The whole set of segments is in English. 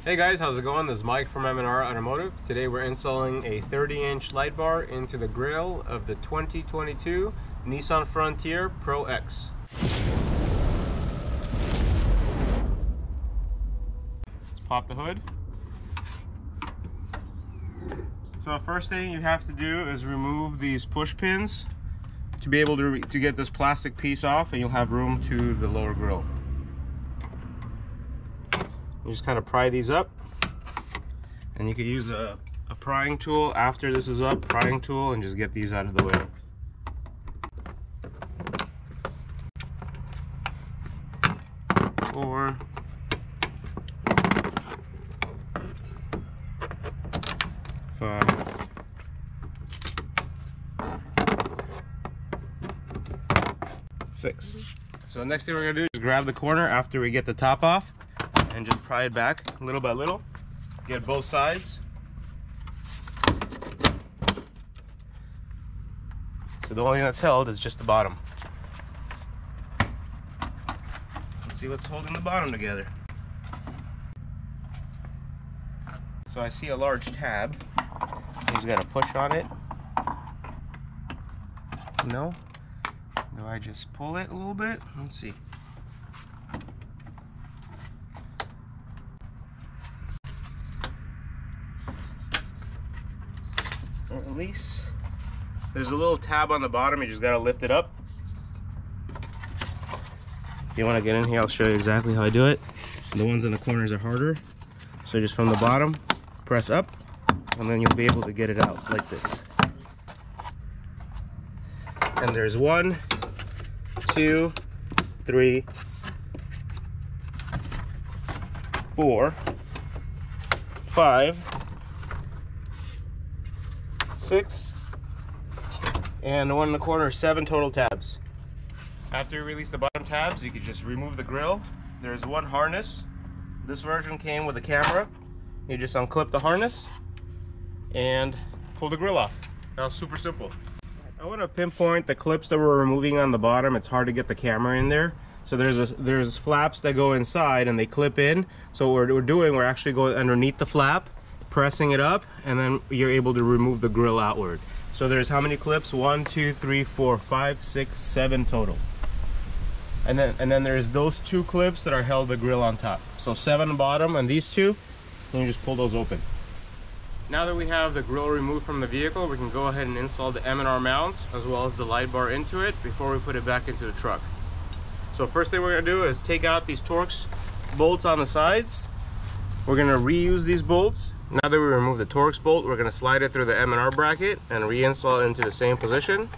Hey guys, how's it going? This is Mike from M&R Automotive. Today we're installing a 30-inch light bar into the grille of the 2022 Nissan Frontier Pro X. Let's pop the hood. So the first thing you have to do is remove these push pins to be able to get this plastic piece off, and you'll have room to the lower grille. You just kind of pry these up, and you could use a prying tool after this is up, prying tool, and just get these out of the way. Four, five, six. So next thing we're gonna do is grab the corner after we get the top off and just pry it back little by little. Get both sides. So the only thing that's held is just the bottom. Let's see what's holding the bottom together. So I see a large tab. You just gotta push on it. No? Do I just pull it a little bit? Let's see. Or at least there's a little tab on the bottom. You just gotta lift it up. If you want to get in here, I'll show you exactly how I do it. The ones in the corners are harder, so just from the bottom press up, and then you'll be able to get it out like this. And there's 1, 2, 3, 4, 5, 6, and the one in the corner, 7 total tabs. After you release the bottom tabs, you can just remove the grill. There's one harness. This version came with a camera. You just unclip the harness and pull the grill off. That was super simple. I want to pinpoint the clips that we're removing on the bottom. It's hard to get the camera in there. So there's flaps that go inside and they clip in. So what we're doing, we're actually going underneath the flap, pressing it up, and then you're able to remove the grill outward. So there's how many clips? 1, 2, 3, 4, 5, 6, 7 total. And then there's those 2 clips that are held the grill on top. So 7 on the bottom, and these 2, and you just pull those open. Now that we have the grill removed from the vehicle, we can go ahead and install the M&R mounts as well as the light bar into it before we put it back into the truck. So first thing we're gonna do is take out these Torx bolts on the sides. We're gonna reuse these bolts. Now that we remove the Torx bolt, we're gonna slide it through the M&R bracket and reinstall it into the same position.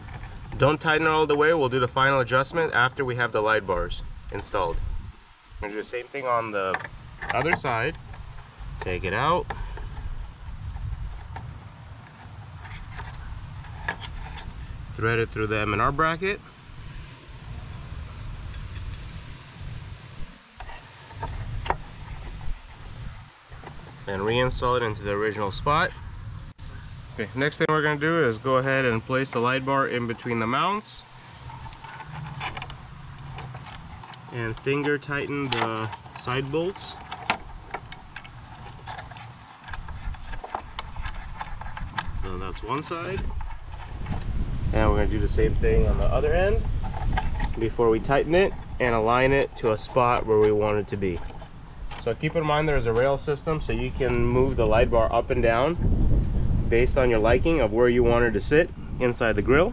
Don't tighten it all the way. We'll do the final adjustment after we have the light bars installed. We're gonna do the same thing on the other side. Take it out. Thread it through the M&R bracket. And reinstall it into the original spot. Okay, next thing we're going to do is go ahead and place the light bar in between the mounts. And finger tighten the side bolts. So that's one side. And we're going to do the same thing on the other end before we tighten it and align it to a spot where we want it to be. So keep in mind there's a rail system, so you can move the light bar up and down based on your liking of where you want it to sit inside the grill.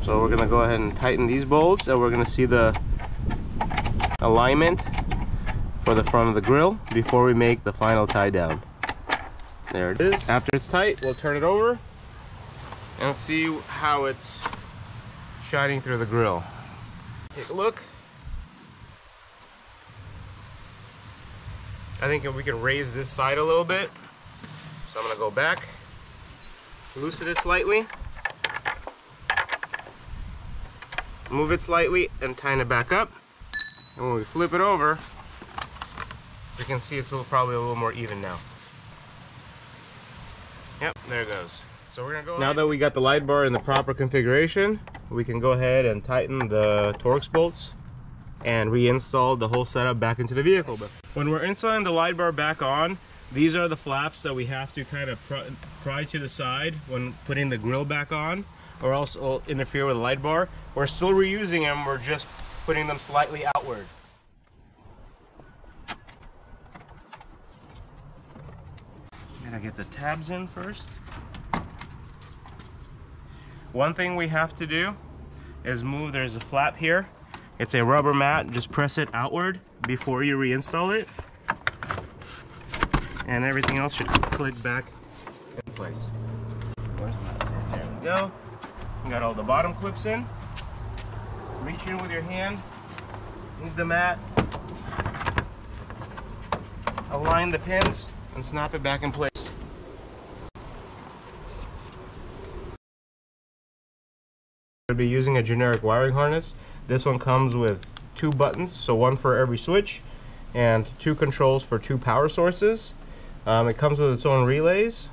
So we're going to go ahead and tighten these bolts, and we're going to see the alignment for the front of the grill before we make the final tie down. There it is. After it's tight, we'll turn it over and see how it's shining through the grill. Take a look. I think if we can raise this side a little bit. So I'm gonna go back, loosen it slightly, move it slightly, and tighten it back up. And when we flip it over, we can see it's probably a little more even now. Yep, there it goes. So we're gonna go now that we got the light bar in the proper configuration, we can go ahead and tighten the Torx bolts and reinstall the whole setup back into the vehicle. But When we're installing the light bar back on, these are the flaps that we have to kind of pry to the side when putting the grill back on, or else it'll interfere with the light bar. We're still reusing them, we're just putting them slightly outward. Gotta get the tabs in first. One thing we have to do is move, there's a flap here. It's a rubber mat, just press it outward before you reinstall it. And everything else should click back in place. Where's the mat? There we go. You got all the bottom clips in. Reach in with your hand, move the mat, align the pins, and snap it back in place. I'll be using a generic wiring harness. This one comes with 2 buttons, so one for every switch, and 2 controls for 2 power sources. It comes with its own relays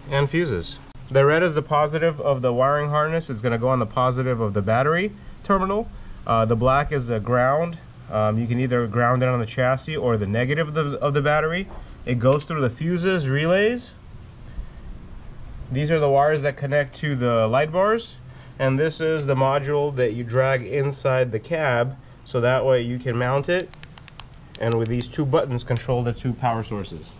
and fuses. The red is the positive of the wiring harness. It's going to go on the positive of the battery terminal. The black is the ground. You can either ground it on the chassis or the negative of the battery. It goes through the fuses, relays. These are the wires that connect to the light bars. And this is the module that you drag inside the cab, so that way you can mount it, and with these 2 buttons control the 2 power sources.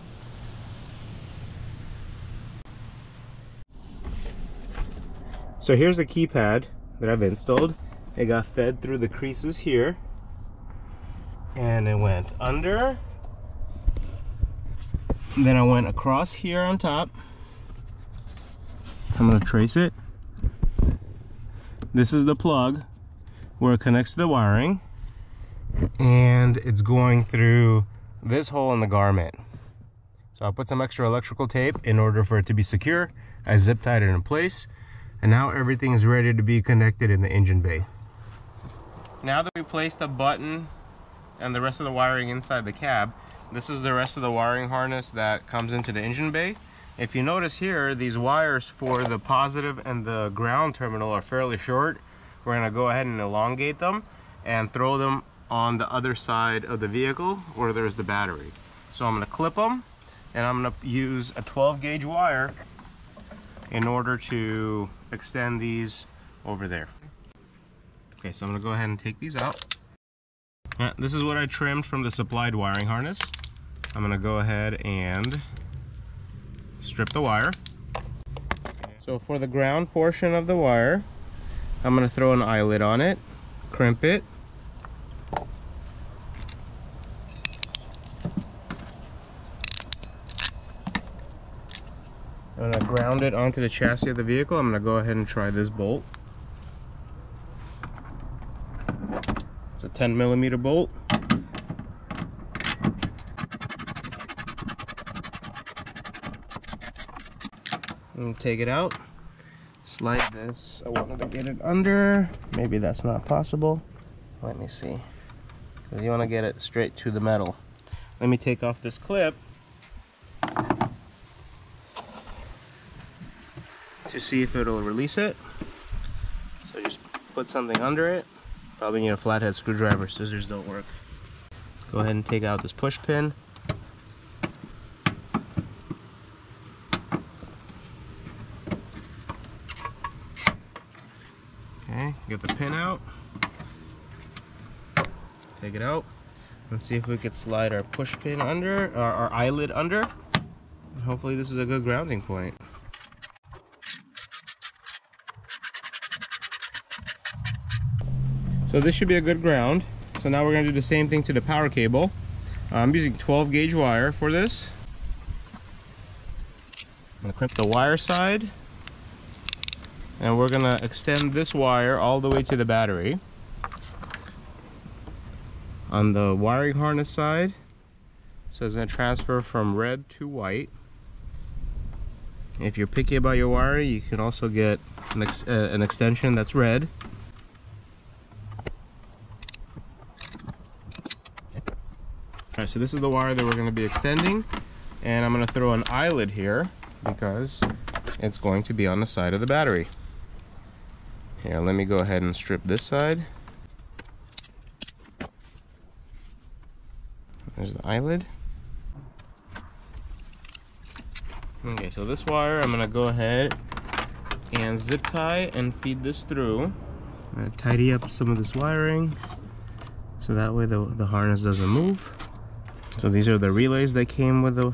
So here's the keypad that I've installed. It got fed through the creases here, and it went under, then I went across here on top. I'm going to trace it. This is the plug where it connects to the wiring, and it's going through this hole in the garment. So I'll put some extra electrical tape in order for it to be secure. I zip tied it in place, and now everything is ready to be connected in the engine bay. Now that we placed the button and the rest of the wiring inside the cab, this is the rest of the wiring harness that comes into the engine bay. If you notice here, these wires for the positive and the ground terminal are fairly short. We're going to go ahead and elongate them and throw them on the other side of the vehicle where there's the battery. So I'm going to clip them, and I'm going to use a 12 gauge wire in order to extend these over there. Okay, so I'm going to go ahead and take these out. This is what I trimmed from the supplied wiring harness. I'm going to go ahead and strip the wire. So for the ground portion of the wire, I'm going to throw an eyelet on it, crimp it, I'm going to ground it onto the chassis of the vehicle. I'm going to go ahead and try this bolt. It's a 10mm bolt. And take it out, slide this. I wanted to get it under. Maybe that's not possible. Let me see. Because you want to get it straight to the metal. Let me take off this clip to see if it'll release it. So just put something under it. Probably need a flathead screwdriver. Scissors don't work. Go ahead and take out this push pin. Okay, get the pin out, take it out, and see if we could slide our push pin under, our eyelet under, and hopefully this is a good grounding point. So this should be a good ground. So now we're going to do the same thing to the power cable. I'm using 12 gauge wire for this. I'm going to crimp the wire side. And we're going to extend this wire all the way to the battery. On the wiring harness side, so it's going to transfer from red to white. If you're picky about your wire, you can also get an extension that's red. Alright, so this is the wire that we're going to be extending, and I'm going to throw an eyelet here because it's going to be on the side of the battery. Here, let me go ahead and strip this side. There's the eyelid. Okay, so this wire I'm gonna go ahead and zip tie and feed this through. I'm gonna tidy up some of this wiring so that way the harness doesn't move. So these are the relays that came with the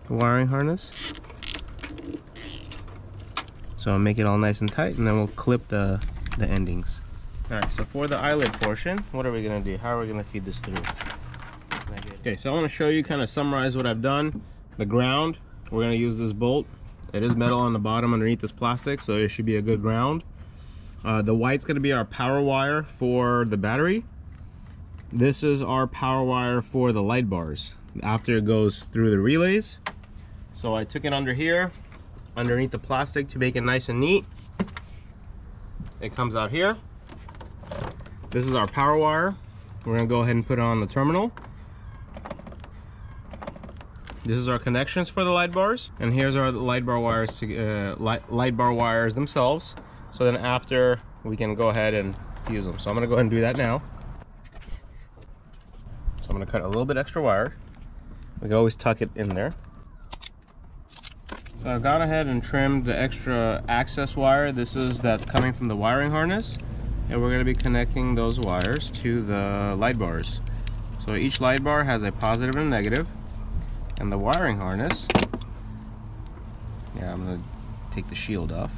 wiring harness. So I'll make it all nice and tight, and then we'll clip the endings. Alright, so for the eyelid portion, what are we gonna do? How are we gonna feed this through? Okay, so I want to show you, kind of summarize what I've done. The ground, we're gonna use this bolt. It is metal on the bottom underneath this plastic, so it should be a good ground. The white's gonna be our power wire for the battery. This is our power wire for the light bars after it goes through the relays. So I took it under here, underneath the plastic, to make it nice and neat. It comes out here. This is our power wire. We're gonna go ahead and put it on the terminal. This is our connections for the light bars, and here's our light bar wires to light bar wires themselves. So then after, we can go ahead and fuse them. So I'm gonna go ahead and do that now. So I'm gonna cut a little bit extra wire. We can always tuck it in there. So I've gone ahead and trimmed the extra access wire. That's coming from the wiring harness, and we're gonna be connecting those wires to the light bars. So each light bar has a positive and a negative. And the wiring harness, yeah, I'm gonna take the shield off.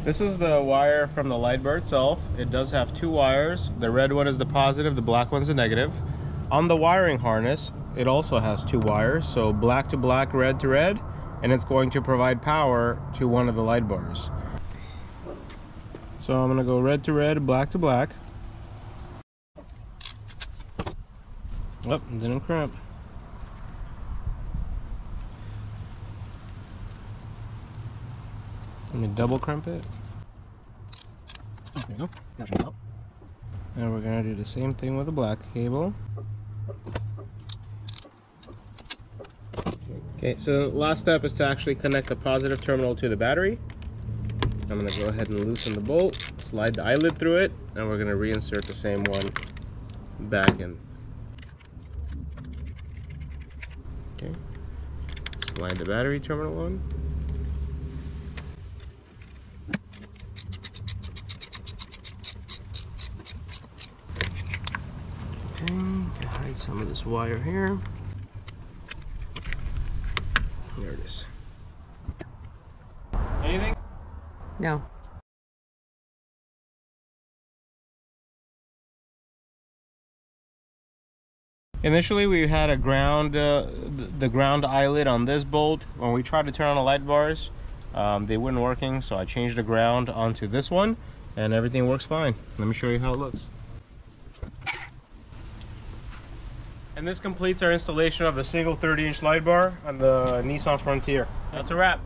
This is the wire from the light bar itself. It does have two wires. The red one is the positive, the black one's the negative. On the wiring harness, it also has two wires, so black to black, red to red, and it's going to provide power to one of the light bars. So I'm gonna go red to red, black to black. Oh, it didn't crimp. Let me double crimp it. There we go. That should help. And we're gonna do the same thing with the black cable. Okay, so the last step is to actually connect the positive terminal to the battery. I'm gonna go ahead and loosen the bolt, slide the eyelid through it, and we're gonna reinsert the same one back in. Okay, slide the battery terminal on. Okay, hide some of this wire here. There it is. Anything? No. Initially we had a ground, the ground eyelid on this bolt. When we tried to turn on the light bars, they weren't working, so I changed the ground onto this one, and everything works fine. Let me show you how it looks. And this completes our installation of the single 30-inch light bar on the Nissan Frontier. That's a wrap.